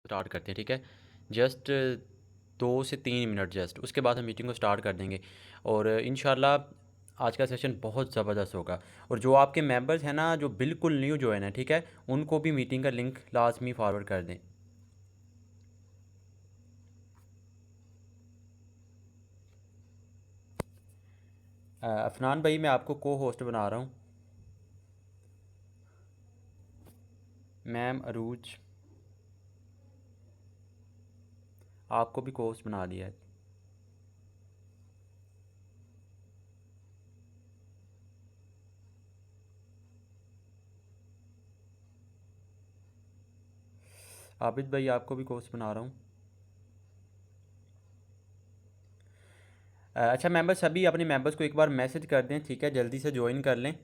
Start करते हैं, ठीक है। जस्ट 2 से 3 मिनट जस्ट, उसके बाद हम मीटिंग को स्टार्ट कर देंगे। और इंशाल्लाह आज का सेशन बहुत ज़बरदस्त होगा। और जो आपके मेंबर्स हैं ना, जो बिल्कुल न्यू ज्वाइन है, ठीक है, उनको भी मीटिंग का लिंक लाजमी फॉरवर्ड कर दें। अफनान भाई, मैं आपको को होस्ट बना रहा हूँ। मैम अरूज, आपको भी को होस्ट बना दिया है। आबिद भाई, आपको भी को होस्ट बना रहा हूँ। अच्छा, मेंबर्स सभी अपने मेंबर्स को एक बार मैसेज कर दें, ठीक है, जल्दी से ज्वाइन कर लें।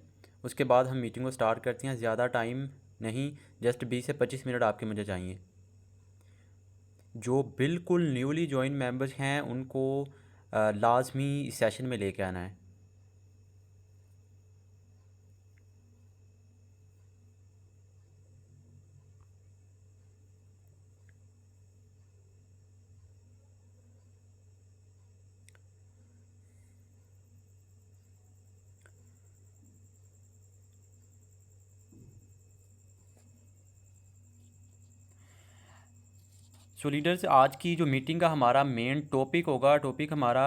उसके बाद हम मीटिंग को स्टार्ट करते हैं। ज़्यादा टाइम नहीं, जस्ट 20 से 25 मिनट आपके मुझे चाहिए। जो बिल्कुल न्यूली ज्वाइन मेंबर्स हैं उनको लाजमी सेशन में लेके आना है। सो लीडर्स, आज की जो मीटिंग का हमारा मेन टॉपिक होगा, टॉपिक हमारा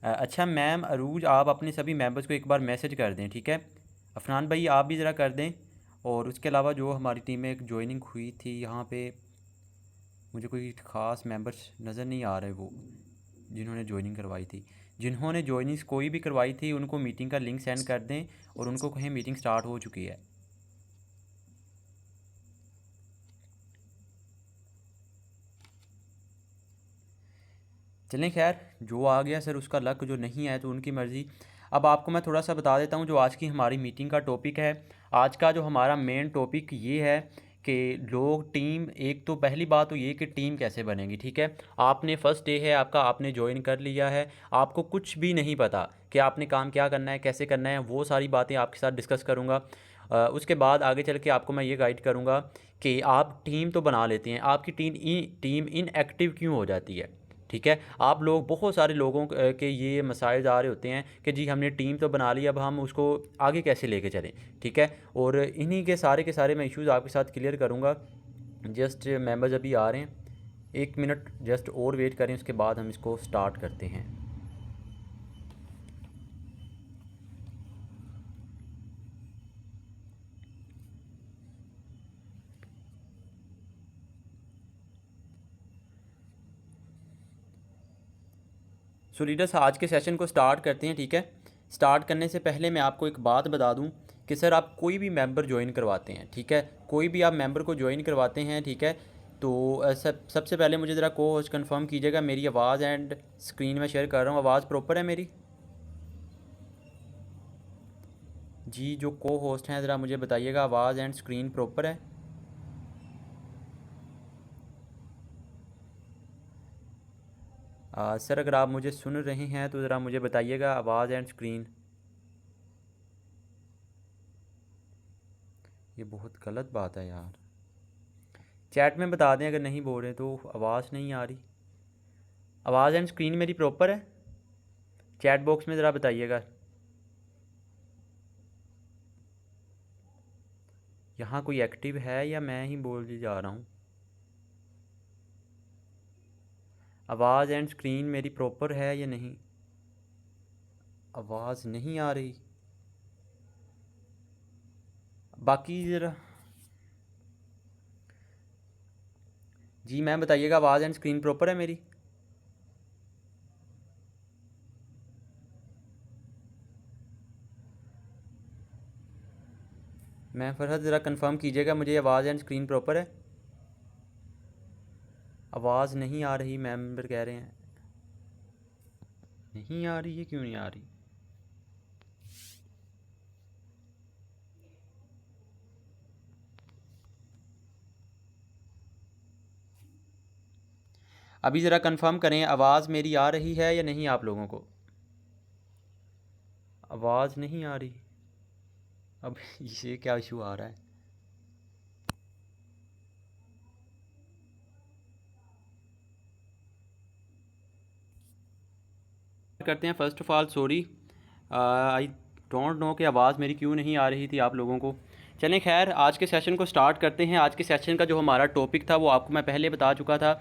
अच्छा मैम अरूज, आप अपने सभी मेंबर्स को एक बार मैसेज कर दें, ठीक है। अफनान भाई, आप भी ज़रा कर दें। और उसके अलावा जो हमारी टीम में एक ज्वाइनिंग हुई थी, यहाँ पे मुझे कोई ख़ास मेंबर्स नज़र नहीं आ रहे वो जिन्होंने ज्वाइनिंग करवाई थी। जिन्होंने ज्वाइनिंग्स कोई भी करवाई थी उनको मीटिंग का लिंक सेंड कर दें और उनको कहें मीटिंग स्टार्ट हो चुकी है। चलें, खैर, जो आ गया सर उसका लक, जो नहीं आया तो उनकी मर्ज़ी। अब आपको मैं थोड़ा सा बता देता हूँ जो आज की हमारी मीटिंग का टॉपिक है। आज का जो हमारा मेन टॉपिक ये है कि लोग टीम, एक तो पहली बात तो ये कि टीम कैसे बनेगी, ठीक है। आपने फर्स्ट डे है आपका, आपने ज्वाइन कर लिया है, आपको कुछ भी नहीं पता कि आपने काम क्या करना है, कैसे करना है, वो सारी बातें आपके साथ डिस्कस करूँगा। उसके बाद आगे चल के आपको मैं ये गाइड करूँगा कि आप टीम तो बना लेते हैं, आपकी टीम इनएक्टिव क्यों हो जाती है, ठीक है। आप लोग, बहुत सारे लोगों के ये मसाइल आ रहे होते हैं कि जी हमने टीम तो बना ली, अब हम उसको आगे कैसे लेके चलें, ठीक है। और इन्हीं के सारे मैं इश्यूज़ आपके साथ क्लियर करूँगा। जस्ट मेंबर्स अभी आ रहे हैं, 1 मिनट जस्ट और वेट करें, उसके बाद हम इसको स्टार्ट करते हैं। सो लीडर्स, आज के सेशन को स्टार्ट करते हैं, ठीक है। स्टार्ट करने से पहले मैं आपको एक बात बता दूं कि सर आप कोई भी मेंबर ज्वाइन करवाते हैं, ठीक है, कोई भी आप मेंबर को ज्वाइन करवाते हैं, ठीक है, तो सबसे पहले मुझे ज़रा को होस्ट कन्फर्म कीजिएगा। मेरी आवाज़ एंड स्क्रीन में शेयर कर रहा हूँ, आवाज़ प्रॉपर है मेरी? जी, जो को होस्ट हैं ज़रा मुझे बताइएगा आवाज़ एंड स्क्रीन प्रॉपर है? सर अगर आप मुझे सुन रहे हैं तो ज़रा मुझे बताइएगा आवाज़ एंड स्क्रीन। ये बहुत गलत बात है यार। चैट में बता दें अगर नहीं बोल रहे तो, आवाज़ नहीं आ रही। आवाज़ एंड स्क्रीन मेरी प्रॉपर है? चैट बॉक्स में ज़रा बताइएगा। यहाँ कोई एक्टिव है या मैं ही बोल जा रहा हूँ? आवाज़ एंड स्क्रीन मेरी प्रॉपर है या नहीं? आवाज़ नहीं आ रही। बाकी ज़रा जी मैम बताइएगा आवाज़ एंड स्क्रीन प्रॉपर है मेरी? मैं फरहत, ज़रा कंफर्म कीजिएगा मुझे आवाज़ एंड स्क्रीन प्रॉपर है? आवाज़ नहीं आ रही, मेंबर कह रहे हैं नहीं आ रही है, क्यों नहीं आ रही? अभी ज़रा कंफर्म करें, आवाज़ मेरी आ रही है या नहीं आप लोगों को? आवाज़ नहीं आ रही। अब ये क्या इशू आ रहा है? करते हैं। First of all sorry, I don't know कि आवाज़ मेरी क्यों नहीं आ रही थी आप लोगों को। चलें खैर, आज के सेशन को स्टार्ट करते हैं। आज के सेशन का जो हमारा टॉपिक था वो आपको मैं पहले बता चुका था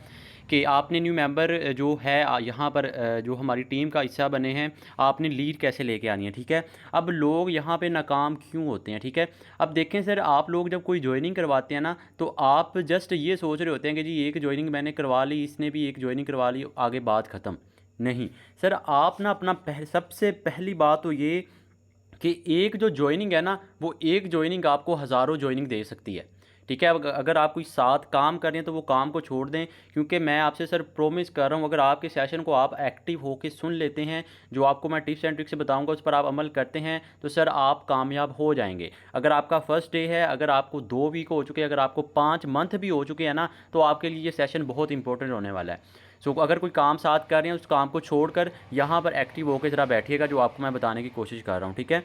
कि आपने न्यू मेंबर जो है यहाँ पर जो हमारी टीम का हिस्सा बने हैं, आपने लीड कैसे लेके आनी है। ठीक है, अब लोग यहाँ पे नाकाम क्यों होते हैं। ठीक है, अब देखें सर, आप लोग जब कोई ज्वाइनिंग करवाते हैं ना, तो आप जस्ट ये सोच रहे होते हैं कि जी एक ज्वाइनिंग मैंने करवा ली, इसने भी एक ज्वाइनिंग करवा ली, आगे बात ख़त्म। नहीं सर, आप ना अपना सबसे पहली बात तो ये कि एक जो ज्वाइनिंग है ना, वो एक ज्वाइनिंग आपको हज़ारों ज्वाइनिंग दे सकती है। ठीक है, अगर आप कोई साथ काम कर रहे हैं तो वो काम को छोड़ दें, क्योंकि मैं आपसे सर प्रॉमिस कर रहा हूँ, अगर आपके सेशन को आप एक्टिव होकर सुन लेते हैं, जो आपको मैं टिप्स एंड ट्रिक्स से बताऊंगा उस पर आप अमल करते हैं, तो सर आप कामयाब हो जाएंगे। अगर आपका फर्स्ट डे है, अगर आपको 2 वीक हो चुके हैं, अगर आपको 5 मंथ भी हो चुके हैं ना, तो आपके लिए ये सेशन बहुत इंपॉर्टेंट होने वाला है। सो अगर कोई काम साथ कर रहे हैं, उस काम को छोड़कर यहाँ पर एक्टिव होकर ज़रा बैठिएगा, जो आपको मैं बताने की कोशिश कर रहा हूँ। ठीक है,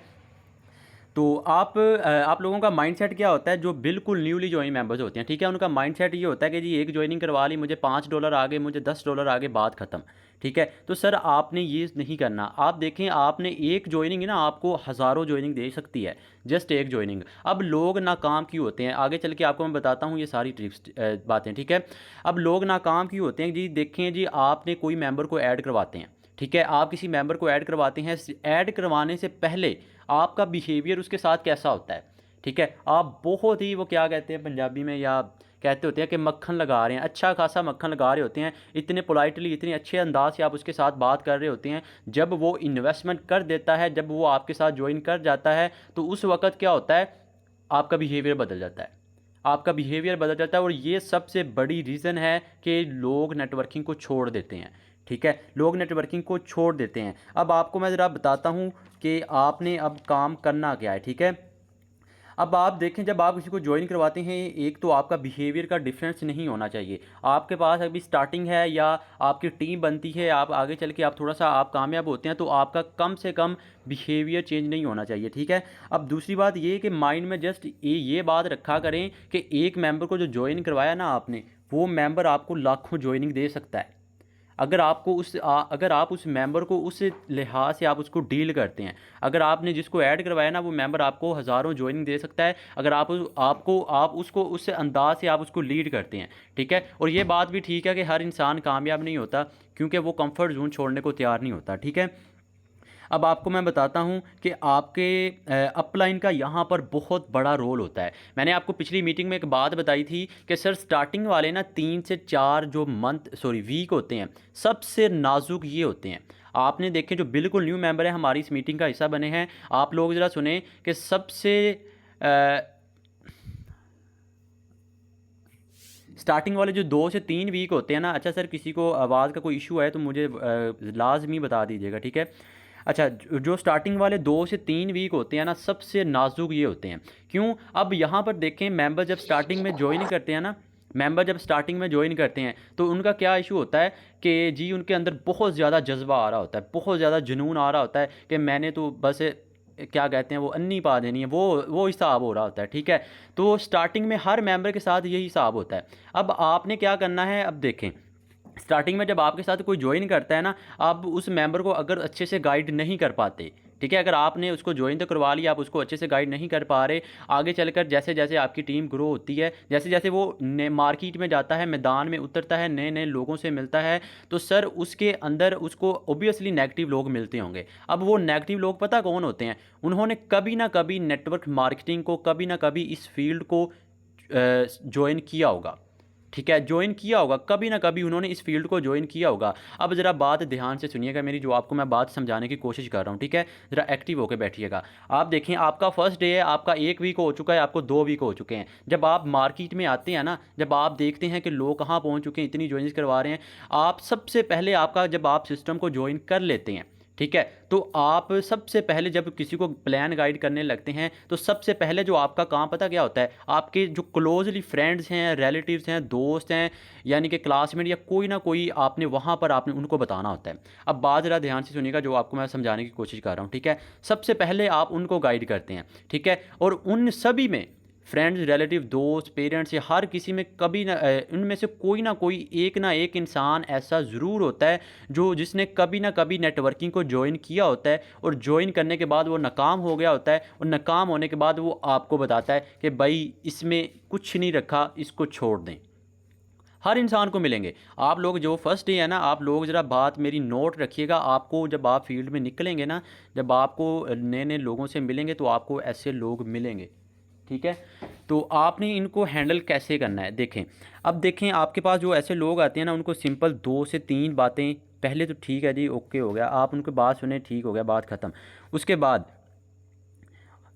तो आप लोगों का माइंडसेट क्या होता है, जो बिल्कुल न्यूली ज्वाइन मेंबर्स होते हैं। ठीक है, उनका माइंडसेट ये होता है कि जी एक ज्वाइनिंग करवा ली, मुझे $5 आगे, मुझे $10 आगे, बात ख़त्म। ठीक है, तो सर आपने ये नहीं करना। आप देखें, आपने एक ज्वाइनिंग ना आपको हज़ारों ज्वाइनिंग दे सकती है, जस्ट एक ज्वाइनिंग। अब लोग नाकाम क्यों होते हैं, आगे चल के आपको मैं बताता हूँ ये सारी टिप्स बातें। ठीक है, अब लोग नाकाम क्यों होते हैं जी, देखें जी, आपने कोई मेंबर को ऐड करवाते हैं। ठीक है, आप किसी मेंबर को ऐड करवाते हैं, ऐड करवाने से पहले आपका बिहेवियर उसके साथ कैसा होता है। ठीक है, आप बहुत ही, वो क्या कहते हैं पंजाबी में, या कहते होते हैं कि मक्खन लगा रहे हैं, अच्छा खासा मक्खन लगा रहे होते हैं, इतने पोलाइटली, इतने अच्छे अंदाज से आप उसके साथ बात कर रहे होते हैं। जब वो इन्वेस्टमेंट कर देता है, जब वो आपके साथ ज्वाइन कर जाता है, तो उस वक्त क्या होता है, आपका बिहेवियर बदल जाता है, आपका बिहेवियर बदल जाता है। और ये सबसे बड़ी रीज़न है कि लोग नेटवर्किंग को छोड़ देते हैं। ठीक है, लोग नेटवर्किंग को छोड़ देते हैं। अब आपको मैं ज़रा बताता हूँ कि आपने अब काम करना क्या है। ठीक है, अब आप देखें, जब आप किसी को ज्वाइन करवाते हैं, एक तो आपका बिहेवियर का डिफरेंस नहीं होना चाहिए। आपके पास अभी स्टार्टिंग है या आपकी टीम बनती है, आप आगे चल के आप थोड़ा सा आप कामयाब होते हैं, तो आपका कम से कम बिहेवियर चेंज नहीं होना चाहिए। ठीक है, अब दूसरी बात ये कि माइंड में जस्ट ये बात रखा करें कि एक मेंबर को जो ज्वाइन करवाया ना आपने, वो मेंबर आपको लाखों ज्वाइनिंग दे सकता है। अगर आपको अगर आप उस मेंबर को उस लिहाज से आप उसको डील करते हैं। अगर आपने जिसको ऐड करवाया ना, वो मेंबर आपको हज़ारों ज्वाइनिंग दे सकता है, अगर आप उसको उस अंदाज से आप उसको लीड करते हैं। ठीक है, और ये बात भी ठीक है कि हर इंसान कामयाब नहीं होता, क्योंकि वो कंफर्ट जोन छोड़ने को तैयार नहीं होता। ठीक है, अब आपको मैं बताता हूं कि आपके अपलाइन का यहाँ पर बहुत बड़ा रोल होता है। मैंने आपको पिछली मीटिंग में एक बात बताई थी कि सर स्टार्टिंग वाले ना 3 से 4 जो वीक होते हैं, सबसे नाजुक ये होते हैं। आपने देखे, जो बिल्कुल न्यू मेंबर है हमारी इस मीटिंग का हिस्सा बने हैं, आप लोग ज़रा सुने कि सबसे स्टार्टिंग वाले जो 2 से 3 वीक होते हैं ना, अच्छा सर किसी को आवाज़ का कोई इशू है तो मुझे लाजमी बता दीजिएगा। ठीक है, अच्छा, जो स्टार्टिंग वाले 2 से 3 वीक होते हैं ना, सबसे नाजुक ये होते हैं। क्यों, अब यहाँ पर देखें, मेंबर जब स्टार्टिंग में ज्वाइन करते हैं ना, मेंबर जब स्टार्टिंग में ज्वाइन करते हैं, तो उनका क्या इशू होता है कि जी उनके अंदर बहुत ज़्यादा जज्बा आ रहा होता है, बहुत ज़्यादा जुनून आ रहा होता है कि मैंने तो बस क्या कहते हैं वो अन्नी पा देनी है, वो हिसाब हो रहा होता है। ठीक है, तो स्टार्टिंग में हर मेंबर के साथ यही हिसाब होता है। अब आपने क्या करना है, अब देखें, स्टार्टिंग में जब आपके साथ कोई ज्वाइन करता है ना, आप उस मेंबर को अगर अच्छे से गाइड नहीं कर पाते, ठीक है, अगर आपने उसको ज्वाइन तो करवा लिया, आप उसको अच्छे से गाइड नहीं कर पा रहे, आगे चलकर जैसे जैसे आपकी टीम ग्रो होती है, जैसे जैसे वो मार्केट में जाता है, मैदान में उतरता है, नए नए लोगों से मिलता है, तो सर उसके अंदर उसको ओबियसली नेगेटिव लोग मिलते होंगे। अब वो नेगेटिव लोग पता कौन होते हैं, उन्होंने कभी ना कभी नेटवर्क मार्केटिंग को, कभी ना कभी इस फील्ड को ज्वाइन किया होगा। ठीक है, ज्वाइन किया होगा, कभी ना कभी उन्होंने इस फील्ड को ज्वाइन किया होगा। अब ज़रा बात ध्यान से सुनिएगा मेरी, जो आपको मैं बात समझाने की कोशिश कर रहा हूँ। ठीक है, ज़रा एक्टिव होकर बैठिएगा। आप देखें, आपका फर्स्ट डे है, आपका 1 वीक हो चुका है, आपको 2 वीक हो चुके हैं। जब आप मार्केट में आते हैं ना, जब आप देखते हैं कि लोग कहाँ पहुँच चुके हैं, इतनी ज्वाइन करवा रहे हैं, आप सबसे पहले आपका जब आप सिस्टम को ज्वाइन कर लेते हैं, ठीक है, तो आप सबसे पहले जब किसी को प्लान गाइड करने लगते हैं, तो सबसे पहले जो आपका काम पता क्या होता है, आपके जो क्लोजली फ्रेंड्स हैं, रिलेटिव्स हैं, दोस्त हैं, यानी कि क्लासमेट या कोई ना कोई, आपने वहाँ पर आपने उनको बताना होता है। अब बात ज़रा ध्यान से सुनिएगा, जो आपको मैं समझाने की कोशिश कर रहा हूँ। ठीक है, सबसे पहले आप उनको गाइड करते हैं। ठीक है, और उन सभी में फ्रेंड्स, रिलेटिव, दोस्त, पेरेंट्स या हर किसी में कभी ना इनमें से कोई ना एक इंसान ऐसा ज़रूर होता है जो जिसने कभी ना कभी नेटवर्किंग को ज्वाइन किया होता है, और ज्वाइन करने के बाद वो नाकाम हो गया होता है, और नाकाम होने के बाद वो आपको बताता है कि भाई इसमें कुछ नहीं रखा, इसको छोड़ दें। हर इंसान को मिलेंगे। आप लोग जो फर्स्ट डे है ना, आप लोग ज़रा बात मेरी नोट रखिएगा। आपको जब आप फील्ड में निकलेंगे ना, जब आपको नए नए लोगों से मिलेंगे तो आपको ऐसे लोग मिलेंगे, ठीक है। तो आपने इनको हैंडल कैसे करना है, देखें। अब देखें, आपके पास जो ऐसे लोग आते हैं ना, उनको सिंपल 2 से 3 बातें, पहले तो ठीक है जी, ओके हो गया, आप उनकी बात सुने, ठीक हो गया, बात ख़त्म। उसके बाद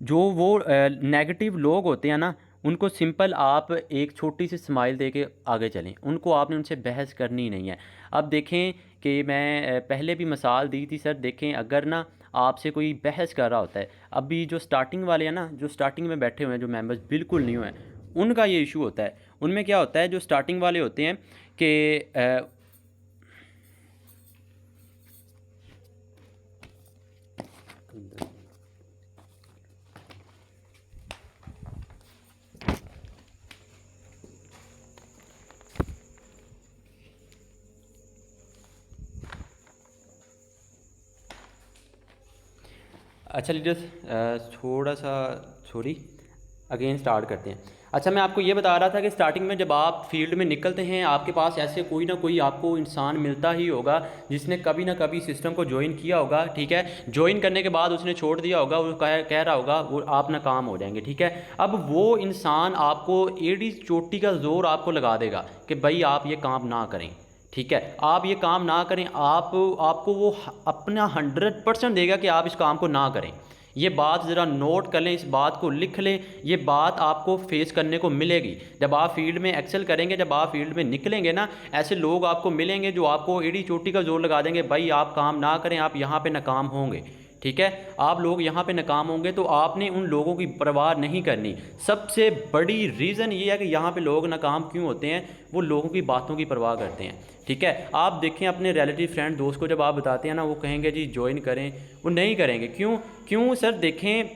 जो वो नेगेटिव लोग होते हैं ना, उनको सिंपल आप एक छोटी सी स्माइल दे के आगे चलें, उनको आपने उनसे बहस करनी नहीं है। अब देखें कि मैं पहले भी मिसाल दी थी सर, देखें अगर ना आपसे कोई बहस कर रहा होता है, अभी जो स्टार्टिंग वाले हैं ना, जो स्टार्टिंग में बैठे हुए हैं, जो मेंबर्स बिल्कुल न्यू हैं, उनका ये इशू होता है। उनमें क्या होता है, जो स्टार्टिंग वाले होते हैं कि अच्छा लीडर्स, थोड़ा सा सॉरी, अगेन स्टार्ट करते हैं। अच्छा, मैं आपको ये बता रहा था कि स्टार्टिंग में जब आप फील्ड में निकलते हैं, आपके पास ऐसे कोई ना कोई आपको इंसान मिलता ही होगा जिसने कभी ना कभी सिस्टम को ज्वाइन किया होगा, ठीक है। ज्वाइन करने के बाद उसने छोड़ दिया होगा, वो कह रहा होगा वो आप नाकाम हो जाएंगे, ठीक है। अब वो इंसान आपको एड़ी चोटी का जोर आपको लगा देगा कि भाई आप ये काम ना करें, ठीक है, आप ये काम ना करें। आपको वो अपना 100% देगा कि आप इस काम को ना करें। ये बात ज़रा नोट कर लें, इस बात को लिख लें, ये बात आपको फेस करने को मिलेगी जब आप फील्ड में एक्सेल करेंगे, जब आप फील्ड में निकलेंगे ना। ऐसे लोग आपको मिलेंगे जो आपको एड़ी चोटी का जोर लगा देंगे, भाई आप काम ना करें, आप यहाँ पे नाकाम होंगे, ठीक है। आप लोग यहाँ पे नाकाम होंगे, तो आपने उन लोगों की परवाह नहीं करनी। सबसे बड़ी रीज़न ये है कि यहाँ पे लोग नाकाम क्यों होते हैं, वो लोगों की बातों की परवाह करते हैं, ठीक है। आप देखें अपने रिलेटिव, फ्रेंड, दोस्त को जब आप बताते हैं ना, वो कहेंगे जी ज्वाइन करें, वो नहीं करेंगे। क्यों क्यों सर, देखें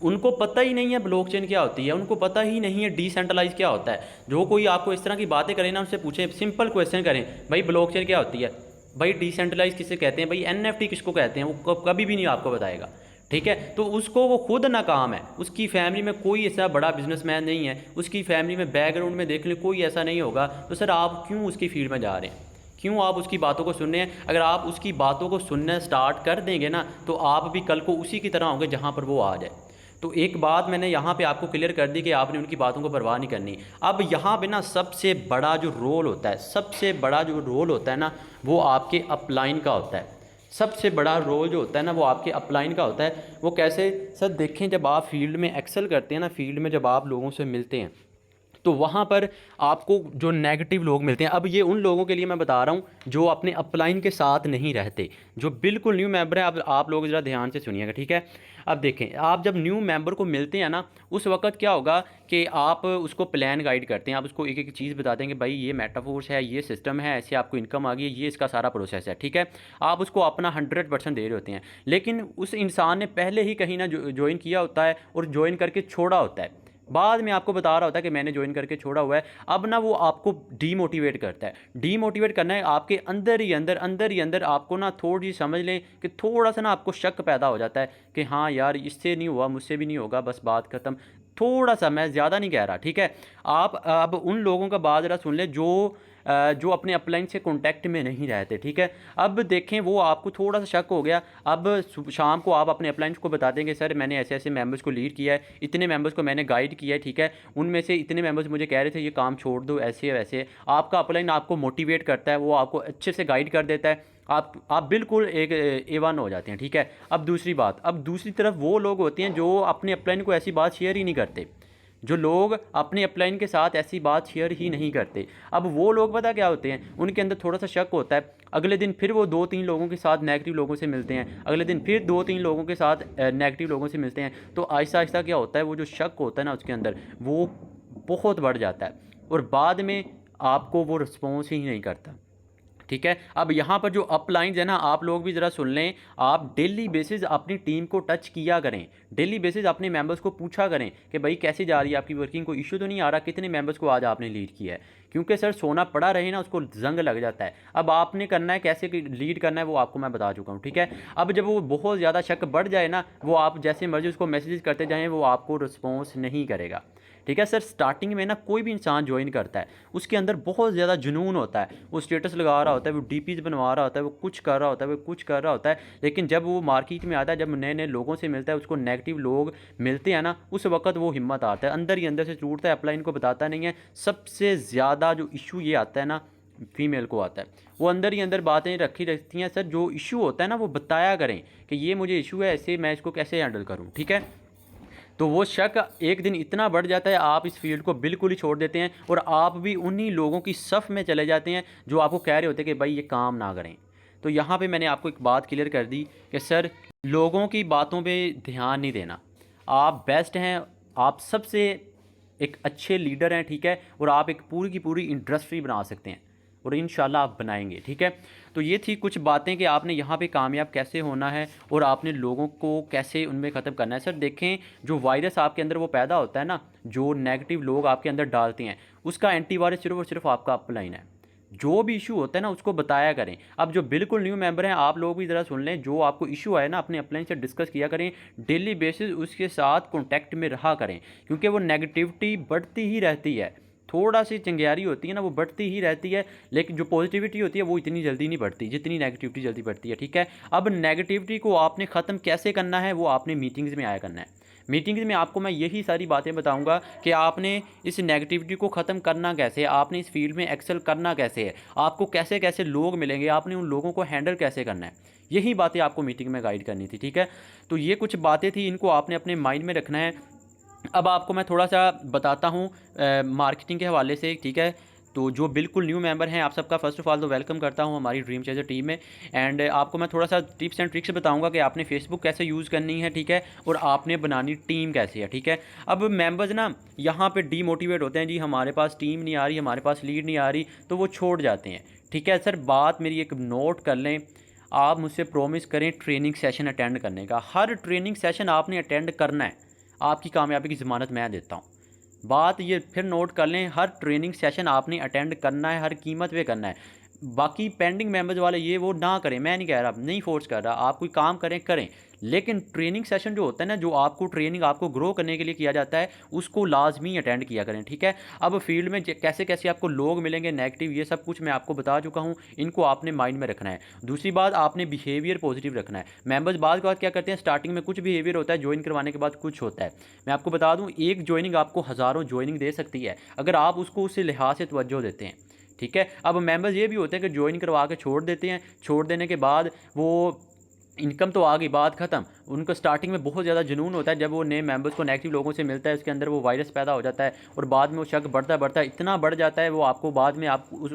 उनको पता ही नहीं है ब्लॉकचेन क्या होती है, उनको पता ही नहीं है डिसेंट्रलाइज क्या होता है। जो कोई आपको इस तरह की बातें करें ना, उनसे पूछें, सिंपल क्वेश्चन करें, भाई ब्लॉकचेन क्या होती है, भाई डिसेंट्रलाइज किसे कहते हैं, भाई एनएफटी किसको कहते हैं, वो कभी भी नहीं आपको बताएगा, ठीक है। तो उसको वो खुद नाकाम है, उसकी फैमिली में कोई ऐसा बड़ा बिजनेसमैन नहीं है, उसकी फैमिली में बैकग्राउंड में देख लें कोई ऐसा नहीं होगा, तो सर आप क्यों उसकी फील्ड में जा रहे हैं, क्यों आप उसकी बातों को सुन रहे हैं। अगर आप उसकी बातों को सुनना स्टार्ट कर देंगे ना, तो आप भी कल को उसी की तरह होंगे जहाँ पर वो आ जाए। तो एक बात मैंने यहाँ पे आपको क्लियर कर दी कि आपने उनकी बातों को परवाह नहीं करनी। अब यहाँ पे ना सबसे बड़ा जो रोल होता है, सबसे बड़ा जो रोल होता है ना, वो आपके अपलाइन का होता है। सबसे बड़ा रोल जो होता है ना, वो आपके अपलाइन का होता है। वो कैसे सर, देखें जब आप फील्ड में एक्सेल करते हैं ना, फील्ड में जब आप लोगों से मिलते हैं, तो वहाँ पर आपको जो नेगेटिव लोग मिलते हैं। अब ये उन लोगों के लिए मैं बता रहा हूँ जो अपने अपलाइन के साथ नहीं रहते, जो बिल्कुल न्यू मेंबर है। अब आप लोग ज़रा ध्यान से सुनिएगा, ठीक है। अब देखें, आप जब न्यू मेंबर को मिलते हैं ना, उस वक्त क्या होगा कि आप उसको प्लान गाइड करते हैं, आप उसको एक एक चीज़ बताते हैं कि भाई ये मेटाफोर्स है, ये सिस्टम है, ऐसे आपको इनकम आ गई है, ये इसका सारा प्रोसेस है, ठीक है। आप उसको अपना 100% दे रहे होते हैं, लेकिन उस इंसान ने पहले ही कहीं ना ज्वाइन किया होता है और ज्वाइन करके छोड़ा होता है। बाद में आपको बता रहा होता है कि मैंने ज्वाइन करके छोड़ा हुआ है। अब ना वो आपको डीमोटिवेट करता है। डीमोटिवेट करना है आपके अंदर ही अंदर आपको ना थोड़ी सी समझ लें कि थोड़ा सा ना आपको शक पैदा हो जाता है कि हाँ यार, इससे नहीं हुआ, मुझसे भी नहीं होगा, बस बात ख़त्म। थोड़ा सा, मैं ज़्यादा नहीं कह रहा, ठीक है। आप अब उन लोगों का बात ज़रा सुन लें जो अपने अपलाइन से कांटेक्ट में नहीं रहते, ठीक है। अब देखें, वो आपको थोड़ा सा शक हो गया। अब शाम को आप अपने अपलाइंस को बता देंगे, सर मैंने ऐसे ऐसे मेंबर्स को लीड किया है, इतने मेंबर्स को मैंने गाइड किया है, ठीक है। उनमें से इतने मेंबर्स मुझे कह रहे थे ये काम छोड़ दो, ऐसे वैसे। आपका अपलाइन आपको मोटिवेट करता है, वो आपको अच्छे से गाइड कर देता है, आप बिल्कुल एक A1 हो जाते हैं, ठीक है। अब दूसरी बात, अब दूसरी तरफ वो लोग होते हैं जो अपने अपलाइन को ऐसी बात शेयर ही नहीं करते, जो लोग अपने अपलाइन के साथ ऐसी बात शेयर ही नहीं करते। अब वो लोग पता क्या होते हैं, उनके अंदर थोड़ा सा शक होता है। अगले दिन फिर वो 2-3 लोगों के साथ नेगेटिव लोगों से मिलते हैं, अगले दिन फिर 2-3 लोगों के साथ नेगेटिव लोगों से मिलते हैं। तो आहिस्ता आहिस्ता क्या होता है, वो जो शक होता है ना उसके अंदर, वो बहुत बढ़ जाता है और बाद में आपको वो रिस्पॉन्स ही नहीं करता। ठीक है। अब यहाँ पर जो अपलाइंस है ना, आप लोग भी ज़रा सुन लें। आप डेली बेसिस अपनी टीम को टच किया करें, डेली बेसिस अपने मेंबर्स को पूछा करें कि भाई कैसी जा रही है आपकी वर्किंग, कोई इशू तो नहीं आ रहा, कितने मेंबर्स को आज आपने लीड किया है। क्योंकि सर सोना पड़ा रहे ना, उसको जंग लग जाता है। अब आपने करना है, कैसे लीड करना है वो आपको मैं बता चुका हूँ, ठीक है। अब जब वो बहुत ज़्यादा शक बढ़ जाए ना, वो आप जैसे मर्जी उसको मैसेज करते जाएँ, वो आपको रिस्पॉन्स नहीं करेगा, ठीक है सर। स्टार्टिंग में ना कोई भी इंसान ज्वाइन करता है, उसके अंदर बहुत ज़्यादा जुनून होता है, वो स्टेटस लगा रहा होता है, वो डीपीज बनवा रहा होता है, वो कुछ कर रहा होता है, वो कुछ कर रहा होता है। लेकिन जब वो मार्केट में आता है, जब नए नए लोगों से मिलता है, उसको नेगेटिव लोग मिलते हैं ना, उस वक्त वो हिम्मत आता है, अंदर ही अंदर से टूटता है, अपलाइन को बताता नहीं है। सबसे ज़्यादा जो इशू ये आता है ना, फीमेल को आता है। वो अंदर ही अंदर बातें रखी रहती हैं। सर जो इशू होता है ना, वो बताया करें कि ये मुझे इशू है, ऐसे मैं इसको कैसे हैंडल करूँ, ठीक है। तो वो शक एक दिन इतना बढ़ जाता है, आप इस फील्ड को बिल्कुल ही छोड़ देते हैं और आप भी उन्हीं लोगों की सफ़ में चले जाते हैं जो आपको कह रहे होते हैं कि भाई ये काम ना करें। तो यहाँ पे मैंने आपको एक बात क्लियर कर दी कि सर लोगों की बातों पे ध्यान नहीं देना। आप बेस्ट हैं, आप सबसे एक अच्छे लीडर हैं, ठीक है, और आप एक पूरी की पूरी इंडस्ट्री बना सकते हैं और इंशाल्लाह आप बनाएंगे, ठीक है। तो ये थी कुछ बातें कि आपने यहाँ पे कामयाब कैसे होना है और आपने लोगों को कैसे उनमें ख़त्म करना है। सर देखें, जो वायरस आपके अंदर वो पैदा होता है ना, जो नेगेटिव लोग आपके अंदर डालते हैं, उसका एंटीवायरस सिर्फ और सिर्फ आपका अपलाइन है। जो भी इशू होता है ना, उसको बताया करें। अब जो बिल्कुल न्यू मेंबर हैं, आप लोग भी ज़रा सुन लें, जो आपको इशू आए ना, अपने अपलाइन से डिस्कस किया करें, डेली बेसिस उसके साथ कॉन्टैक्ट में रहा करें, क्योंकि वो नेगेटिविटी बढ़ती ही रहती है। थोड़ा सी चिंगारी होती है ना, वो बढ़ती ही रहती है, लेकिन जो पॉजिटिविटी होती है वो इतनी जल्दी नहीं बढ़ती जितनी नेगेटिविटी जल्दी बढ़ती है, ठीक है। अब नेगेटिविटी को आपने ख़त्म कैसे करना है, वो आपने मीटिंग्स में आया करना है। मीटिंग्स में आपको मैं यही सारी बातें बताऊंगा कि आपने इस नेगेटिविटी को ख़त्म करना कैसे है, आपने इस फील्ड में एक्सेल करना कैसे है, आपको कैसे कैसे लोग मिलेंगे, आपने उन लोगों को हैंडल कैसे करना है। यही बातें आपको मीटिंग में गाइड करनी थी, ठीक है। तो ये कुछ बातें थी, इनको आपने अपने माइंड में रखना है। अब आपको मैं थोड़ा सा बताता हूँ मार्केटिंग के हवाले से, ठीक है। तो जो बिल्कुल न्यू मेंबर हैं, आप सबका फ़र्स्ट ऑफ़ ऑल तो वेलकम करता हूँ हमारी ड्रीम चेजर टीम में। एंड आपको मैं थोड़ा सा टिप्स एंड ट्रिक्स बताऊंगा कि आपने फेसबुक कैसे यूज़ करनी है, ठीक है, और आपने बनानी टीम कैसे है, ठीक है। अब मेंबर्स ना यहाँ पे डीमोटिवेट होते हैं, जी हमारे पास टीम नहीं आ रही, हमारे पास लीड नहीं आ रही, तो वो छोड़ जाते हैं, ठीक है। सर बात मेरी एक नोट कर लें, आप मुझसे प्रॉमिस करें ट्रेनिंग सेशन अटेंड करने का। हर ट्रेनिंग सेशन आपने अटेंड करना है, आपकी कामयाबी की ज़मानत मैं देता हूँ। बात ये फिर नोट कर लें, हर ट्रेनिंग सेशन आपने अटेंड करना है, हर कीमत पे करना है। बाकी पेंडिंग मेंबर्स वाले ये वो ना करें, मैं नहीं कह रहा, नहीं फोर्स कर रहा, आप कोई काम करें करें, लेकिन ट्रेनिंग सेशन जो होता है ना, जो आपको ट्रेनिंग आपको ग्रो करने के लिए किया जाता है, उसको लाजमी अटेंड किया करें, ठीक है। अब फील्ड में कैसे कैसे आपको लोग मिलेंगे नेगेटिव, ये सब कुछ मैं आपको बता चुका हूँ, इनको आपने माइंड में रखना है। दूसरी बात, आपने बिहेवियर पॉजिटिव रखना है। मेंबर्स बाद क्या करते हैं, स्टार्टिंग में कुछ बिहेवियर होता है, ज्वाइन करवाने के बाद कुछ होता है। मैं आपको बता दूँ, एक ज्वाइनिंग आपको हज़ारों ज्वाइनिंग दे सकती है अगर आप उसको उस लिहाज से तवज्जो देते हैं, ठीक है। अब मेंबर्स ये भी होते हैं कि ज्वाइन करवा के छोड़ देते हैं, छोड़ देने के बाद वो इनकम तो आ गई, बात ख़त्म। उनको स्टार्टिंग में बहुत ज़्यादा जुनून होता है, जब वो नए मेंबर्स को नेगेटिव लोगों से मिलता है, उसके अंदर वो वायरस पैदा हो जाता है और बाद में वो शक बढ़ता बढ़ता इतना बढ़ जाता है, वो आपको बाद में आप उस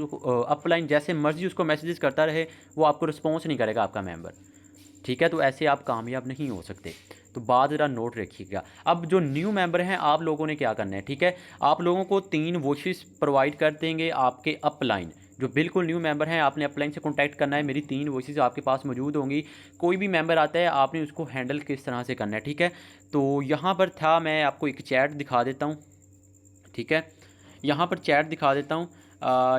अपलाइन जैसे मर्जी उसको मैसेजेस करता रहे, वो आपको रिस्पॉन्स नहीं करेगा आपका मेंबर, ठीक है। तो ऐसे आप कामयाब नहीं हो सकते। तो बात ज़रा नोट रखिएगा। अब जो न्यू मेंबर हैं, आप लोगों ने क्या करना है, ठीक है। आप लोगों को 3 वॉइसेस प्रोवाइड कर देंगे आपके अपलाइन। जो बिल्कुल न्यू मेंबर हैं, आपने अपलाइन से कॉन्टैक्ट करना है, मेरी 3 वॉइसेस आपके पास मौजूद होंगी। कोई भी मेंबर आता है, आपने उसको हैंडल किस तरह से करना है, ठीक है। तो यहाँ पर था, मैं आपको एक चैट दिखा देता हूँ, ठीक है। यहाँ पर चैट दिखा देता हूँ।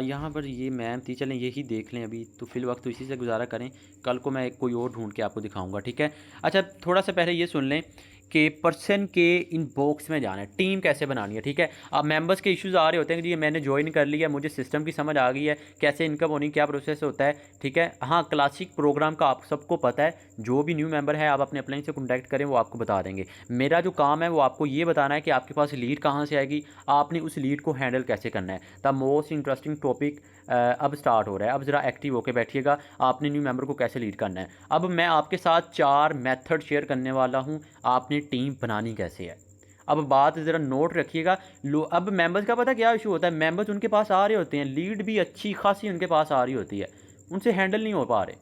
यहाँ पर ये मैम थी, चलें यही देख लें अभी, तो फिल वक्त तो इसी से गुजारा करें, कल को मैं कोई और ढूंढ के आपको दिखाऊंगा, ठीक है। अच्छा थोड़ा सा पहले ये सुन लें कि पर्सन के इनबॉक्स में जाना है, टीम कैसे बनानी है, ठीक है। अब मेंबर्स के इश्यूज़ आ रहे होते हैं कि ये मैंने ज्वाइन कर लिया, मुझे सिस्टम की समझ आ गई है, कैसे इनकम होनी, क्या प्रोसेस होता है, ठीक है। हाँ, क्लासिक प्रोग्राम का आप सबको पता है, जो भी न्यू मेंबर है आप अपने अपलाइन से कॉन्टैक्ट करें, वो आपको बता देंगे। मेरा जो काम है वो आपको ये बताना है कि आपके पास लीड कहाँ से आएगी, आपने उस लीड को हैंडल कैसे करना है। द मोस्ट इंटरेस्टिंग टॉपिक अब स्टार्ट हो रहा है। अब ज़रा एक्टिव होकर बैठिएगा, आपने न्यू मेंबर को कैसे लीड करना है। अब मैं आपके साथ 4 मेथड शेयर करने वाला हूँ, आपने टीम बनानी कैसे है। अब बात ज़रा नोट रखिएगा। लो, अब मेंबर्स का पता क्या इशू होता है, मेंबर्स उनके पास आ रहे होते हैं, लीड भी अच्छी खासी उनके पास आ रही होती है, उनसे हैंडल नहीं हो पा रहे,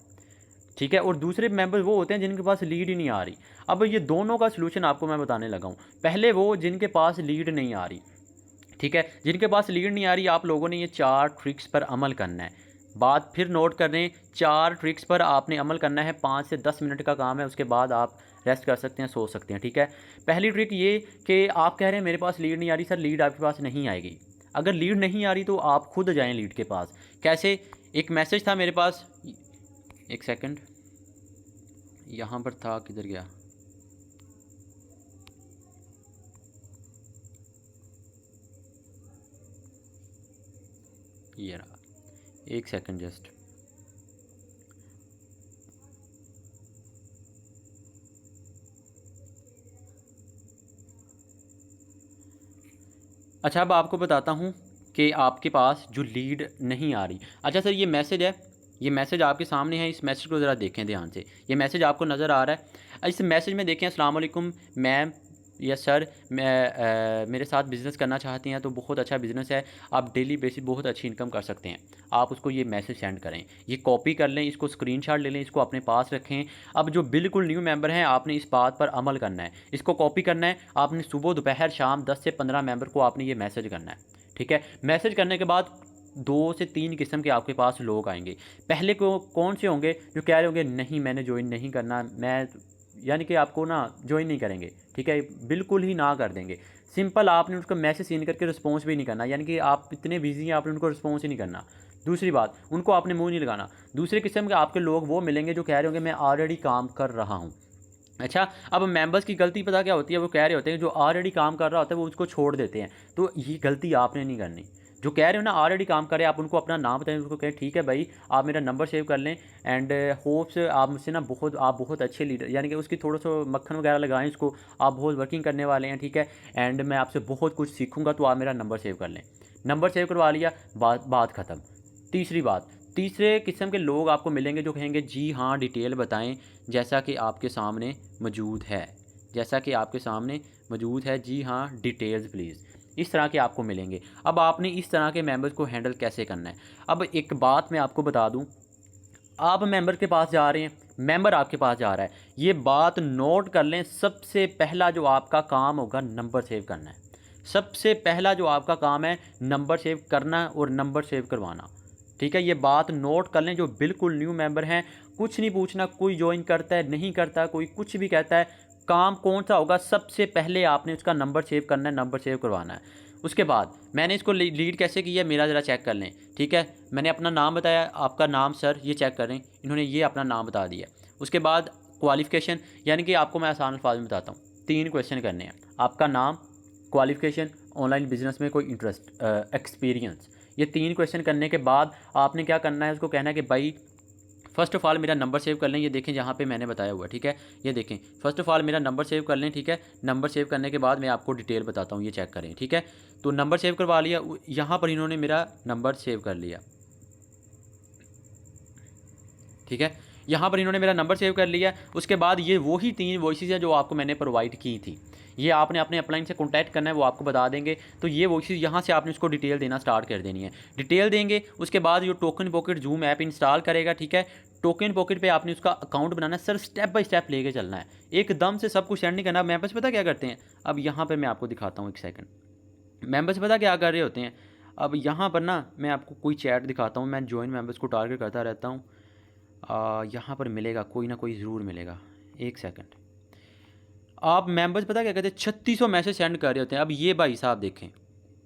ठीक है। और दूसरे मेंबर्स वो होते हैं जिनके पास लीड ही नहीं आ रही। अब ये दोनों का सलूशन आपको मैं बताने लगा हूँ। पहले वो जिनके पास लीड नहीं आ रही, ठीक है, जिनके पास लीड नहीं आ रही, आप लोगों ने ये 4 ट्रिक्स पर अमल करना है। बात फिर नोट कर लें, 4 ट्रिक्स पर आपने अमल करना है। 5 से 10 मिनट का काम है, उसके बाद आप रेस्ट कर सकते हैं, सो सकते हैं, ठीक है। पहली ट्रिक ये कि आप कह रहे हैं मेरे पास लीड नहीं आ रही। सर लीड आपके पास नहीं आएगी। अगर लीड नहीं आ रही तो आप खुद जाएं लीड के पास। कैसे? एक मैसेज था मेरे पास, एक सेकंड, यहाँ पर था, किधर गया? ये रहा, एक सेकंड जस्ट। अच्छा, अब आपको बताता हूँ कि आपके पास जो लीड नहीं आ रही। अच्छा सर, ये मैसेज है, ये मैसेज आपके सामने है, इस मैसेज को ज़रा देखें ध्यान से। ये मैसेज आपको नज़र आ रहा है। इस मैसेज में देखें, अस्सलाम वालेकुम मैम या सर, मैं मेरे साथ बिज़नेस करना चाहती हैं तो बहुत अच्छा बिज़नेस है, आप डेली बेसिस बहुत अच्छी इनकम कर सकते हैं। आप उसको ये मैसेज सेंड करें, ये कॉपी कर लें, इसको स्क्रीनशॉट ले लें, इसको अपने पास रखें। अब जो बिल्कुल न्यू मेंबर हैं, आपने इस बात पर अमल करना है, इसको कॉपी करना है। आपने सुबह दोपहर शाम 10 से 15 मेंबर को आपने ये मैसेज करना है, ठीक है। मैसेज करने के बाद 2 से 3 किस्म के आपके पास लोग आएंगे। पहले को कौन से होंगे? जो कह रहे होंगे नहीं मैंने ज्वाइन नहीं करना, मैं यानी कि आपको ना ज्वाइन नहीं करेंगे, ठीक है, बिल्कुल ही ना कर देंगे। सिंपल आपने उसको मैसेज सीन करके रिस्पॉन्स भी नहीं करना, यानी कि आप इतने बिजी हैं, आपने उनको रिस्पॉन्स ही नहीं करना। दूसरी बात, उनको आपने मुंह नहीं लगाना। दूसरे किस्म के आपके लोग वो मिलेंगे जो कह रहे होंगे मैं ऑलरेडी काम कर रहा हूँ। अच्छा, अब मेंबर्स की गलती पता क्या होती है? वो कह रहे होते हैं जो ऑलरेडी काम कर रहा होता है वो उसको छोड़ देते हैं। तो ये गलती आपने नहीं करनी। जो कह रहे हो ना ऑलरेडी काम करे, आप उनको अपना नाम बताएं, उनको कहें ठीक है भाई आप मेरा नंबर सेव कर लें, एंड होप्स आप मुझसे ना आप बहुत अच्छे लीडर, यानी कि उसकी थोड़ा सा मक्खन वगैरह लगाएं उसको, आप बहुत वर्किंग करने वाले हैं, ठीक है, एंड मैं आपसे बहुत कुछ सीखूंगा, तो आप मेरा नंबर सेव कर लें। नंबर सेव करवा लिया, बात ख़त्म। तीसरी बात, तीसरे किस्म के लोग आपको मिलेंगे जो कहेंगे जी हाँ डिटेल बताएं, जैसा कि आपके सामने मौजूद है, जैसा कि आपके सामने मौजूद है, जी हाँ डिटेल्स प्लीज़। इस तरह के आपको मिलेंगे। अब आपने इस तरह के मेंबर्स को हैंडल कैसे करना है? अब एक बात मैं आपको बता दूं, आप मेंबर के पास जा रहे हैं, मेंबर आपके पास जा रहा है, ये बात नोट कर लें। सबसे पहला जो आपका काम होगा नंबर सेव करना है। सबसे पहला जो आपका काम है नंबर सेव करना और नंबर सेव करवाना, ठीक है। ये बात नोट कर लें। जो बिल्कुल न्यू मेंबर हैं, कुछ नहीं पूछना, कोई ज्वाइन करता है नहीं करता, कोई कुछ भी कहता है, काम कौन सा होगा, सबसे पहले आपने उसका नंबर सेव करना है, नंबर सेव करवाना है। उसके बाद मैंने इसको लीड कैसे किया मेरा ज़रा चेक कर लें, ठीक है। मैंने अपना नाम बताया, आपका नाम सर, ये चेक करें, इन्होंने ये अपना नाम बता दिया। उसके बाद क्वालिफ़िकेशन, यानी कि आपको मैं आसान अल्फाज में बताता हूँ, 3 क्वेश्चन करने हैं। आपका नाम, क्वालिफ़िकेशन, ऑनलाइन बिजनेस में कोई इंटरेस्ट, एक्सपीरियंस। ये 3 क्वेश्चन करने के बाद आपने क्या करना है, उसको कहना है कि भाई फ़र्स्ट ऑफ़ ऑल मेरा नंबर सेव कर लें। ये देखें जहाँ पे मैंने बताया हुआ है, ठीक है, ये देखें फ़र्स्ट ऑफ़ ऑल मेरा नंबर सेव कर लें, ठीक है। नंबर सेव करने के बाद मैं आपको डिटेल बताता हूँ, ये चेक करें, ठीक है। तो नंबर सेव करवा लिया, यहाँ पर इन्होंने मेरा नंबर सेव कर लिया, ठीक है, यहाँ पर इन्होंने मेरा नंबर सेव कर लिया। उसके बाद ये वही 3 वॉइसेस हैं जो आपको मैंने प्रोवाइड की थी, ये आपने अपने अपलाइन से कॉन्टैक्ट करना है, वो आपको बता देंगे। तो ये वॉइसेस यहाँ से आपने उसको डिटेल देना स्टार्ट कर देनी है। डिटेल देंगे, उसके बाद जो token pocket zoom app install करेगा, ठीक है, टोकन पॉकेट पे आपने उसका अकाउंट बनाना है। सर स्टेप बाय स्टेप लेके चलना है, एकदम से सब कुछ सेंड नहीं करना। मेंबर्स पता क्या करते हैं, अब यहाँ पर मैं आपको दिखाता हूँ, एक सेकंड। मेंबर्स पता क्या कर रहे होते हैं, अब यहाँ पर ना मैं आपको कोई चैट दिखाता हूँ, मैं जॉइन मेंबर्स को टारगेट करता रहता हूँ। यहाँ पर मिलेगा, कोई ना कोई ज़रूर मिलेगा, एक सेकंड। आप मेंबर्स पता क्या कहते हैं, 3600 मैसेज सेंड कर रहे होते हैं। अब ये भाई साहब देखें,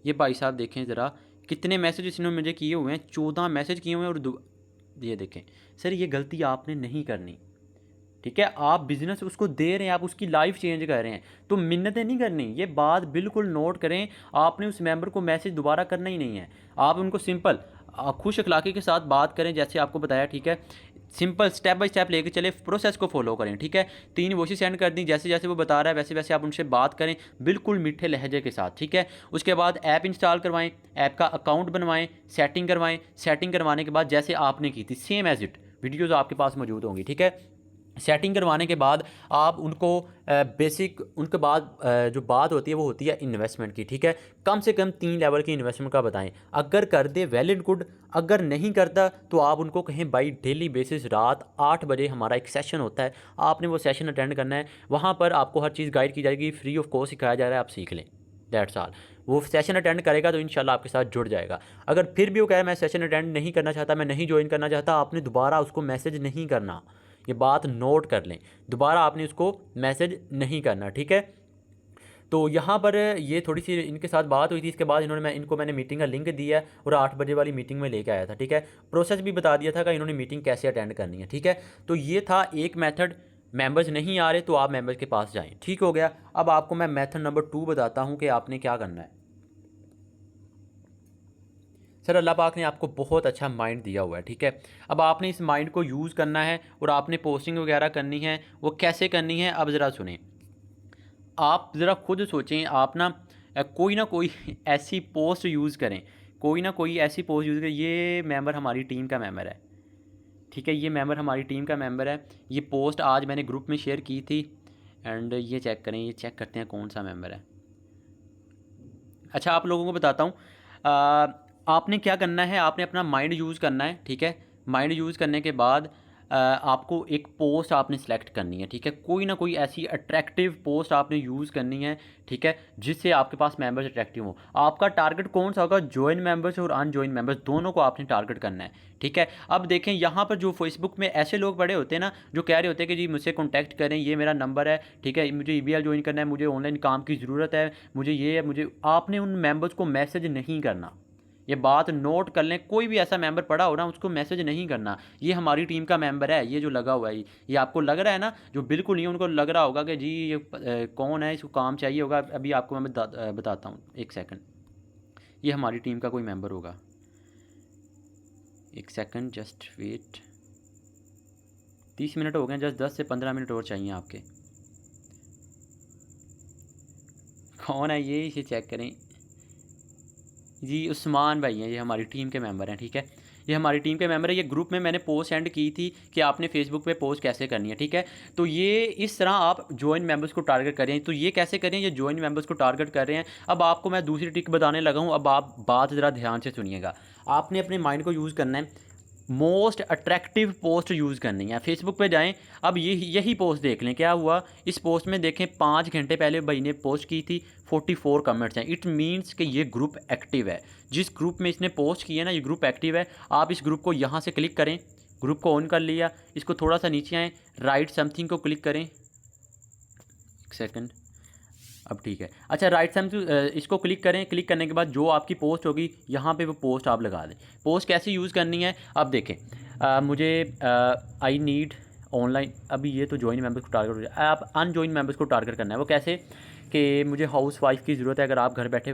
ये भाई साहब देखें ज़रा कितने मैसेज इन्होंने मुझे किए हुए हैं, 14 मैसेज किए हुए हैं। और ये देखें सर, ये गलती आपने नहीं करनी, ठीक है। आप बिज़नेस उसको दे रहे हैं, आप उसकी लाइफ चेंज कर रहे हैं, तो मिन्नतें नहीं करनी। ये बात बिल्कुल नोट करें, आपने उस मेंबर को मैसेज दोबारा करना ही नहीं है। आप उनको सिंपल खुश अखलाकी के साथ बात करें, जैसे आपको बताया, ठीक है। सिंपल स्टेप बाय स्टेप लेके चले, प्रोसेस को फॉलो करें, ठीक है। 3 वॉइसेस सेंड कर दी, जैसे जैसे वो बता रहा है वैसे वैसे आप उनसे बात करें, बिल्कुल मीठे लहजे के साथ, ठीक है। उसके बाद ऐप इंस्टॉल करवाएं, ऐप का अकाउंट बनवाएं, सेटिंग करवाएं। सेटिंग करवाने के बाद जैसे आपने की थी सेम एज इट वीडियोज़ आपके पास मौजूद होंगी, ठीक है। सेटिंग करवाने के बाद आप उनको बेसिक, उनके बाद जो बात होती है वो होती है इन्वेस्टमेंट की, ठीक है। कम से कम 3 लेवल की इन्वेस्टमेंट का बताएं। अगर कर दे वेल एंड गुड, अगर नहीं करता तो आप उनको कहें भाई डेली बेसिस रात 8 बजे हमारा एक सेशन होता है, आपने वो सेशन अटेंड करना है। वहाँ पर आपको हर चीज़ गाइड की जाएगी, फ्री ऑफ कॉस्ट सिखाया जा रहा है, आप सीख लें, दैट्स ऑल। वो सेशन अटेंड करेगा तो इंशाल्लाह आपके साथ जुड़ जाएगा। अगर फिर भी वो कहे मैं सेशन अटेंड नहीं करना चाहता, मैं नहीं ज्वाइन करना चाहता, आपने दोबारा उसको मैसेज नहीं करना, ये बात नोट कर लें, दोबारा आपने उसको मैसेज नहीं करना, ठीक है। तो यहाँ पर ये थोड़ी सी इनके साथ बात हुई थी, इसके बाद मैंने मीटिंग का लिंक दिया है और 8 बजे वाली मीटिंग में लेके आया था, ठीक है। प्रोसेस भी बता दिया था कि इन्होंने मीटिंग कैसे अटेंड करनी है, ठीक है। तो ये था एक मेथड, मेंबर्स नहीं आ रहे तो आप मेंबर्स के पास जाएं, ठीक हो गया। अब आपको मैं मेथड नंबर 2 बताता हूँ कि आपने क्या करना है। सर अल्लाह पाक ने आपको बहुत अच्छा माइंड दिया हुआ है, ठीक है। अब आपने इस माइंड को यूज़ करना है और आपने पोस्टिंग वगैरह करनी है, वो कैसे करनी है अब ज़रा सुने। आप ज़रा खुद सोचें, आप ना कोई ऐसी पोस्ट यूज़ करें, कोई ना कोई ऐसी पोस्ट यूज़ करें। ये मेंबर हमारी टीम का मेंबर है, ठीक है, ये मेंबर हमारी टीम का मेंबर है। ये पोस्ट आज मैंने ग्रुप में शेयर की थी एंड ये चेक करें, ये चेक करते हैं कौन सा मेंबर है। अच्छा आप लोगों को बताता हूँ, आपने क्या करना है, आपने अपना माइंड यूज़ करना है, ठीक है। माइंड यूज़ करने के बाद आपको एक पोस्ट आपने सेलेक्ट करनी है, ठीक है। कोई ना कोई ऐसी अट्रैक्टिव पोस्ट आपने यूज़ करनी है, ठीक है, जिससे आपके पास मेंबर्स अट्रैक्टिव हो। आपका टारगेट कौन सा होगा, ज्वाइन मेंबर्स और अनज्वाइन मेंबर्स दोनों को आपने टारगेट करना है, ठीक है। अब देखें यहाँ पर जो फेसबुक में ऐसे लोग बड़े होते हैं ना, जो कह रहे होते हैं कि जी मुझसे कॉन्टैक्ट करें, ये मेरा नंबर है, ठीक है, मुझे ईबीएल ज्वाइन करना है, मुझे ऑनलाइन काम की ज़रूरत है, मुझे ये है, मुझे, आपने उन मेंबर्स को मैसेज नहीं करना। ये बात नोट कर लें, कोई भी ऐसा मेंबर पड़ा हो ना उसको मैसेज नहीं करना। ये हमारी टीम का मेंबर है, ये जो लगा हुआ है, ये आपको लग रहा है ना, जो बिल्कुल नहीं, उनको लग रहा होगा कि जी ये कौन है, इसको काम चाहिए होगा। अभी आपको मैं बताता हूँ, एक सेकंड, ये हमारी टीम का कोई मेंबर होगा, एक सेकंड जस्ट वेट। 30 मिनट हो गए, जस्ट 10 से 15 मिनट और चाहिए आपके। कौन है ये, इसे चेक करें जी, उस्मान भाई हैं, ये हमारी टीम के मेंबर हैं, ठीक है। ये हमारी टीम के मेंबर है। ये ग्रुप में मैंने पोस्ट सेंड की थी कि आपने फेसबुक पे पोस्ट कैसे करनी है, ठीक है। तो ये इस तरह आप ज्वाइन मेंबर्स को टारगेट करें। तो ये कैसे करें, ये ज्वाइन मेंबर्स को टारगेट कर रहे हैं। अब आपको मैं दूसरी ट्रिक बताने लगा हूँ, अब आप बात ज़रा ध्यान से सुनिएगा। आपने अपने माइंड को यूज़ करना है, मोस्ट अट्रैक्टिव पोस्ट यूज़ करनी है। फेसबुक पे जाएं, अब यही पोस्ट देख लें क्या हुआ। इस पोस्ट में देखें 5 घंटे पहले भाई ने पोस्ट की थी, 44 कमेंट्स हैं। इट मीन्स कि ये ग्रुप एक्टिव है। जिस ग्रुप में इसने पोस्ट की है ना, ये ग्रुप एक्टिव है। आप इस ग्रुप को यहाँ से क्लिक करें, ग्रुप को ऑन कर लिया, इसको थोड़ा सा नीचे आएँ, राइट समथिंग को क्लिक करें, एक सेकंड, अब ठीक है। अच्छा राइट साइड इसको क्लिक करें, क्लिक करने के बाद जो आपकी पोस्ट होगी यहाँ पे वो पोस्ट आप लगा दें। पोस्ट कैसे यूज़ करनी है अब देखें। मुझे आई नीड ऑनलाइन, अभी ये तो ज्वाइन मेंबर्स को टारगेट हो जाए, आप अनजॉइन मेंबर्स को टारगेट करना है। वो कैसे कि मुझे हाउस वाइफ की ज़रूरत है। अगर आप घर बैठे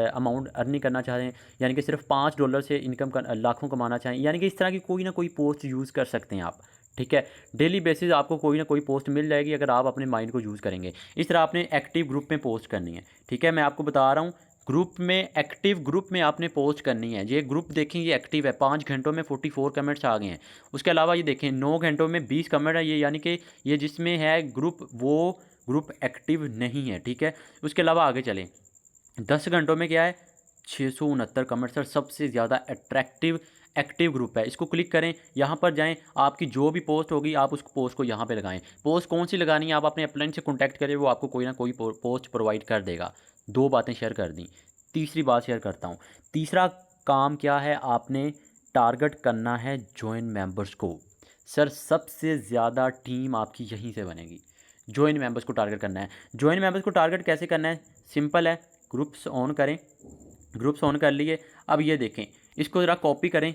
अमाउंट अर्निंग करना चाह रहे हैं, यानी कि सिर्फ $5 से इनकम लाखों कमाना चाहें, यानी कि इस तरह की कोई ना कोई पोस्ट यूज़ कर सकते हैं आप, ठीक है। डेली बेसिस आपको कोई ना कोई पोस्ट मिल जाएगी अगर आप अपने माइंड को यूज़ करेंगे। इस तरह आपने एक्टिव ग्रुप में पोस्ट करनी है, ठीक है। मैं आपको बता रहा हूँ, ग्रुप में, एक्टिव ग्रुप में आपने पोस्ट करनी है। ये ग्रुप देखें, ये एक्टिव है, 5 घंटों में 44 कमेंट्स आ गए हैं। उसके अलावा ये देखें 9 घंटों में 20 कमेंट है, ये यानी कि ये जिसमें है ग्रुप, वो ग्रुप एक्टिव नहीं है, ठीक है। उसके अलावा आगे चलें, 10 घंटों में क्या है, 669 कमेंट। सर सबसे ज़्यादा अट्रैक्टिव एक्टिव ग्रुप है। इसको क्लिक करें, यहाँ पर जाएं, आपकी जो भी पोस्ट होगी आप उस पोस्ट को यहाँ पे लगाएं। पोस्ट कौन सी लगानी है, आप अपने अपलाइन से कॉन्टैक्ट करें, वो आपको कोई ना कोई पोस्ट प्रोवाइड कर देगा। 2 बातें शेयर कर दी, तीसरी बात शेयर करता हूँ। तीसरा काम क्या है, आपने टारगेट करना है ज्वाइन मेंबर्स को। सर सबसे ज़्यादा टीम आपकी यहीं से बनेगी, ज्वाइन मेंबर्स को टारगेट करना है। ज्वाइन मेंबर्स को टारगेट कैसे करना है, सिंपल है, ग्रुप्स ऑन करें, ग्रुप्स ऑन कर लिए। अब ये देखें, इसको ज़रा कॉपी करें,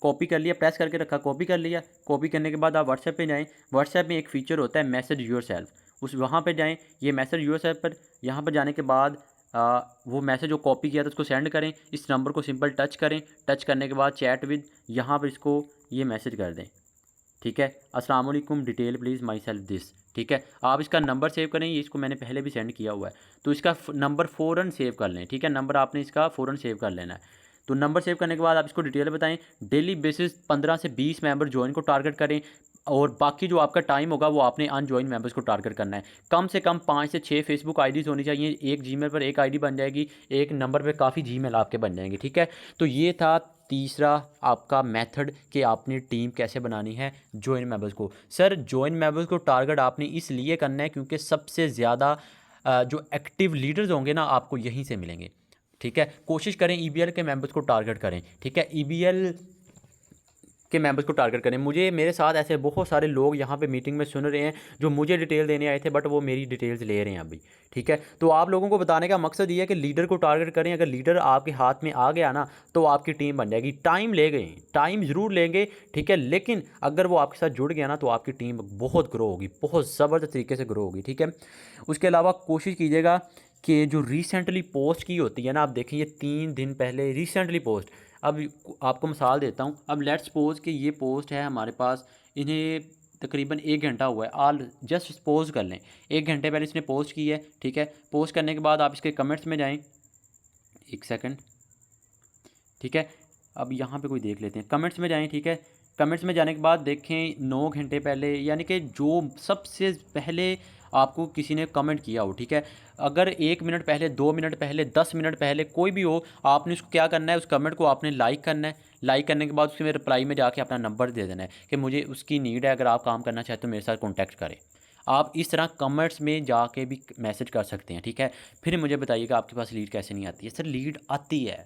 कॉपी कर लिया, प्रेस करके रखा, कॉपी कर लिया। कॉपी करने के बाद आप व्हाट्सएप पे जाएं। व्हाट्सएप में एक फ़ीचर होता है मैसेज योरसेल्फ, उस वहाँ पे जाएं। ये मैसेज योरसेल्फ पर, यहाँ पर जाने के बाद वो मैसेज जो कॉपी किया था उसको सेंड करें। इस नंबर को सिंपल टच करें, टच करने के बाद चैट विद, यहाँ पर इसको ये मैसेज कर दें, ठीक है। अस्सलाम वालेकुम, detail please my self this, ठीक है। आप इसका नंबर सेव करें, ये इसको मैंने पहले भी सेंड किया हुआ है, तो इसका नंबर फ़ौरन सेव कर लें, ठीक है। नंबर आपने इसका फ़ौरन सेव कर लेना है। तो नंबर सेव करने के बाद आप इसको डिटेल बताएं। डेली बेसिस 15 से 20 मेंबर ज्वाइन को टारगेट करें, और बाकी जो आपका टाइम होगा वो आपने अनजॉइन मेंबर्स को टारगेट करना है। कम से कम 5 से 6 फेसबुक आईडीज़ होनी चाहिए। एक जीमेल पर एक आईडी बन जाएगी, एक नंबर पे काफ़ी जीमेल आपके बन जाएंगे, ठीक है। तो ये था तीसरा आपका मेथड कि आपने टीम कैसे बनानी है ज्वाइन मेंबर्स को। सर ज्वाइन मेंबर्स को टारगेट आपने इसलिए करना है क्योंकि सबसे ज़्यादा जो एक्टिव लीडर्स होंगे ना आपको यहीं से मिलेंगे, ठीक है। कोशिश करें EBL के मेंबर्स को टारगेट करें, ठीक है, EBL के मेंबर्स को टारगेट करें। मुझे मेरे साथ ऐसे बहुत सारे लोग यहाँ पे मीटिंग में सुन रहे हैं जो मुझे डिटेल देने आए थे, बट वो मेरी डिटेल्स ले रहे हैं अभी, ठीक है। तो आप लोगों को बताने का मकसद ये है कि लीडर को टारगेट करें। अगर लीडर आपके हाथ में आ गया ना तो आपकी टीम बन जाएगी। टाइम ले गए, टाइम ज़रूर लेंगे, ठीक है, लेकिन अगर वो आपके साथ जुड़ गया ना तो आपकी टीम बहुत ग्रो होगी, बहुत ज़बरदस्त तरीके से ग्रो होगी, ठीक है। उसके अलावा कोशिश कीजिएगा कि जो रिसेंटली पोस्ट की होती है ना, आप देखें ये 3 दिन पहले रिसेंटली पोस्ट, अब आपको मिसाल देता हूँ। अब लेट्स सपोज कि ये पोस्ट है हमारे पास, इन्हें तकरीबन 1 घंटा हुआ है। आल जस्ट सपोज कर लें 1 घंटे पहले इसने पोस्ट की है, ठीक है। पोस्ट करने के बाद आप इसके कमेंट्स में जाएं, 1 सेकंड, ठीक है। अब यहाँ पे कोई देख लेते हैं, कमेंट्स में जाएं, ठीक है। कमेंट्स में जाने के बाद देखें 9 घंटे पहले, यानी कि जो सबसे पहले आपको किसी ने कमेंट किया हो, ठीक है। अगर 1 मिनट पहले, 2 मिनट पहले, 10 मिनट पहले कोई भी हो, आपने उसको क्या करना है, उस कमेंट को आपने लाइक करना है। लाइक करने के बाद उसके रिप्लाई में जाके अपना नंबर दे देना है कि मुझे उसकी नीड है, अगर आप काम करना चाहते हो मेरे साथ कॉन्टैक्ट करें। आप इस तरह कमेंट्स में जाके भी मैसेज कर सकते हैं, ठीक है। फिर मुझे बताइएगा आपके पास लीड कैसे नहीं आती है। सर लीड आती है,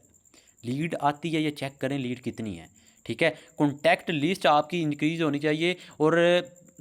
लीड आती है, ये चेक करें लीड कितनी है, ठीक है। कॉन्टैक्ट लिस्ट आपकी इंक्रीज़ होनी चाहिए। और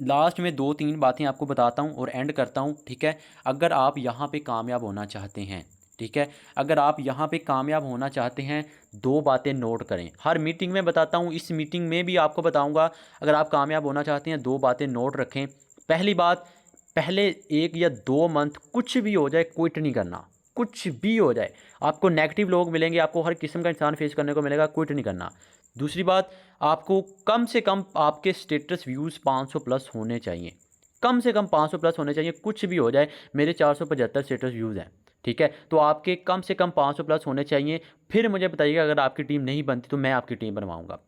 लास्ट में 2-3 बातें आपको बताता हूँ और एंड करता हूँ, ठीक है। अगर आप यहाँ पे कामयाब होना चाहते हैं, ठीक है, अगर आप यहाँ पे कामयाब होना चाहते हैं, 2 बातें नोट करें। हर मीटिंग में बताता हूँ, इस मीटिंग में भी आपको बताऊँगा। अगर आप कामयाब होना चाहते हैं 2 बातें नोट रखें। पहली बात, पहले 1 या 2 मंथ कुछ भी हो जाए क्विट नहीं करना, कुछ भी हो जाए। आपको नेगेटिव लोग मिलेंगे, आपको हर किस्म का इंसान फेस करने को मिलेगा, क्विट नहीं करना। दूसरी बात, आपको कम से कम आपके स्टेटस व्यूज़ 500 प्लस होने चाहिए, कम से कम 500 प्लस होने चाहिए। कुछ भी हो जाए, मेरे 475 स्टेटस व्यूज़ हैं, ठीक है, तो आपके कम से कम 500 प्लस होने चाहिए। फिर मुझे बताइएगा, अगर आपकी टीम नहीं बनती तो मैं आपकी टीम बनवाऊँगा।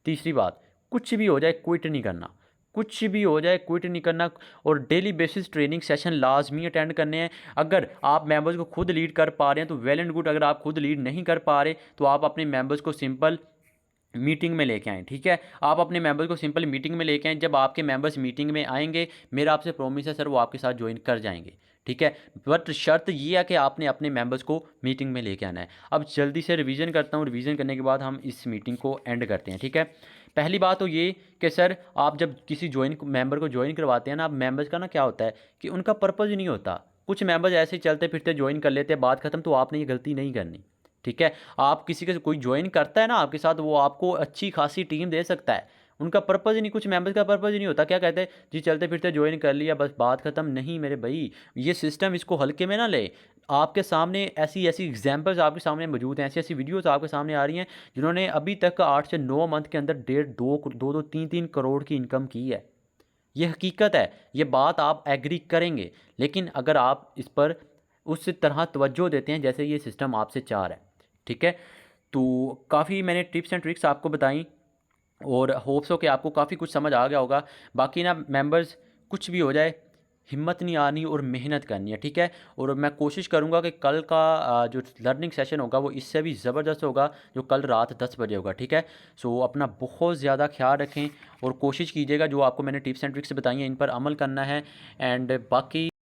तीसरी बात, कुछ भी हो जाए क्विट नहीं करना, कुछ भी हो जाए क्विट नहीं करना। और डेली बेसिस ट्रेनिंग सेशन लाजमी अटेंड करने हैं। अगर आप मेंबर्स को खुद लीड कर पा रहे हैं तो वेल एंड गुड। अगर आप खुद लीड नहीं कर पा रहे तो आप अपने मेंबर्स को सिंपल मीटिंग में लेके आएँ, ठीक है। आप अपने मेंबर्स को सिंपल मीटिंग में लेके आएँ। जब आपके मेंबर्स मीटिंग में आएंगे, मेरा आपसे प्रॉमिस है सर, वो आपके साथ ज्वाइन कर जाएंगे, ठीक है। बट शर्त ये है कि आपने अपने मेंबर्स को मीटिंग में लेके आना है। अब जल्दी से रिवीजन करता हूँ, रिवीजन करने के बाद हम इस मीटिंग को एंड करते हैं, ठीक है। पहली बात तो ये कि सर, आप जब किसी मेंबर को ज्वाइन करवाते हैं ना, आप मेंबर्स का ना क्या होता है कि उनका पर्पज़ ही नहीं होता। कुछ मेंबर्स ऐसे ही चलते फिरते ज्वाइन कर लेते हैं, बात खत्म। तो आपने ये गलती नहीं करनी, ठीक है। आप किसी के कोई ज्वाइन करता है ना आपके साथ, वो आपको अच्छी खासी टीम दे सकता है। उनका पर्पज़ ही नहीं, कुछ मेंबर्स का पर्पज़ ही नहीं होता। क्या कहते हैं जी, चलते फिरते ज्वाइन कर लिया, बस बात ख़त्म। नहीं मेरे भाई, ये सिस्टम, इसको हल्के में ना ले। आपके सामने ऐसी ऐसी एग्जांपल्स आपके सामने मौजूद हैं, ऐसी ऐसी वीडियोस आपके सामने आ रही हैं जिन्होंने अभी तक 8 से 9 मंथ के अंदर 1.5 2 करोड़ की इनकम की है। ये हकीकत है, ये बात आप एग्री करेंगे। लेकिन अगर आप इस पर उस तरह तवज्जो देते हैं जैसे ये सिस्टम आपसे चाह रहा है, ठीक है। तो काफ़ी मैंने टिप्स एंड ट्रिक्स आपको बताई और होप्स हो कि आपको काफ़ी कुछ समझ आ गया होगा। बाकी ना मेंबर्स, कुछ भी हो जाए, हिम्मत नहीं आनी और मेहनत करनी है, ठीक है। और मैं कोशिश करूँगा कि कल का जो लर्निंग सेशन होगा वो इससे भी ज़बरदस्त होगा, जो कल रात 10 बजे होगा, ठीक है। सो अपना बहुत ज़्यादा ख्याल रखें और कोशिश कीजिएगा जो आपको मैंने टिप्स एंड ट्रिक्स बताई हैं इन पर अमल करना है। एंड बाकी